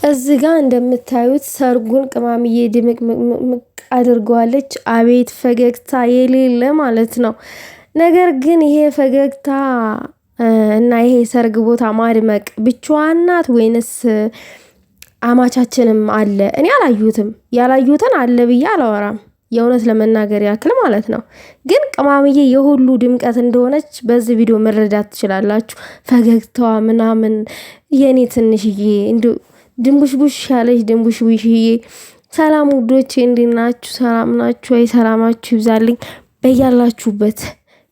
እዚህ ጋር እንደምታዩት ሰርጉን ቅማምዬ ድምቅ አድርጓለች። አቤት ፈገግታ የሌለ ማለት ነው። ነገር ግን ይሄ ፈገግታ እና ይሄ ሰርግ ቦታ ማድመቅ ብቻዋን ናት ወይንስ አማቻችንም አለ? እኔ አላዩትም። ያላዩትን አለ ብዬ አላወራም፣ የእውነት ለመናገር ያክል ማለት ነው። ግን ቅማምዬ የሁሉ ድምቀት እንደሆነች በዚህ ቪዲዮ መረዳት ትችላላችሁ። ፈገግታዋ ምናምን የኔ ትንሽዬ እንዲ ድንቡሽቡሽ ያለች ድንቡሽቡሽዬ። ሰላም ውዶቼ እንዴት ናችሁ? ሰላም ናችሁ ወይ? ሰላማችሁ ይብዛልኝ በያላችሁበት።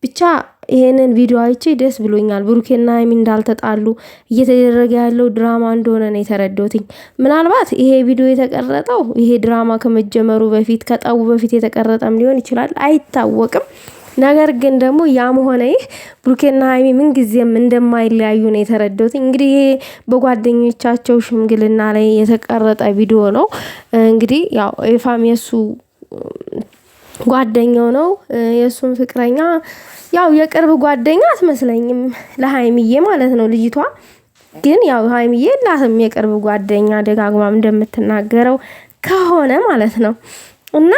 ብቻ ይሄንን ቪዲዮ አይቼ ደስ ብሎኛል። ብሩኬና ሀይሚ እንዳልተጣሉ እየተደረገ ያለው ድራማ እንደሆነ ነው የተረዳሁት። ምናልባት ይሄ ቪዲዮ የተቀረጠው ይሄ ድራማ ከመጀመሩ በፊት ከጠቡ በፊት የተቀረጠም ሊሆን ይችላል፣ አይታወቅም። ነገር ግን ደግሞ ያም ሆነ ይህ ብሩኬና ሀይሚ ምን ጊዜም እንደማይለያዩ ነው የተረዳሁት። እንግዲህ ይሄ በጓደኞቻቸው ሽምግልና ላይ የተቀረጠ ቪዲዮ ነው። እንግዲህ ያው ኤፋም የሱ ጓደኛው ነው፣ የሱም ፍቅረኛ ያው የቅርብ ጓደኛ አትመስለኝም ለሀይሚዬ ማለት ነው ልጅቷ። ግን ያው ሀይሚዬ ላትም የቅርብ ጓደኛ ደጋግማም እንደምትናገረው ከሆነ ማለት ነው። እና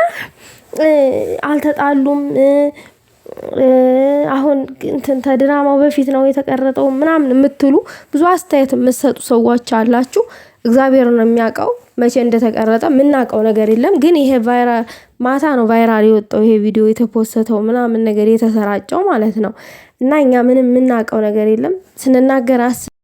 አልተጣሉም። አሁን እንትን ተድራማው በፊት ነው የተቀረጠው ምናምን የምትሉ ብዙ አስተያየት የምትሰጡ ሰዎች አላችሁ። እግዚአብሔር ነው የሚያውቀው መቼ እንደተቀረጠ የምናውቀው ነገር የለም። ግን ይሄ ቫይራል ማታ ነው ቫይራል የወጣው ይሄ ቪዲዮ የተፖስተው ምናምን ነገር የተሰራጨው ማለት ነው። እና እኛ ምንም የምናውቀው ነገር የለም ስንናገር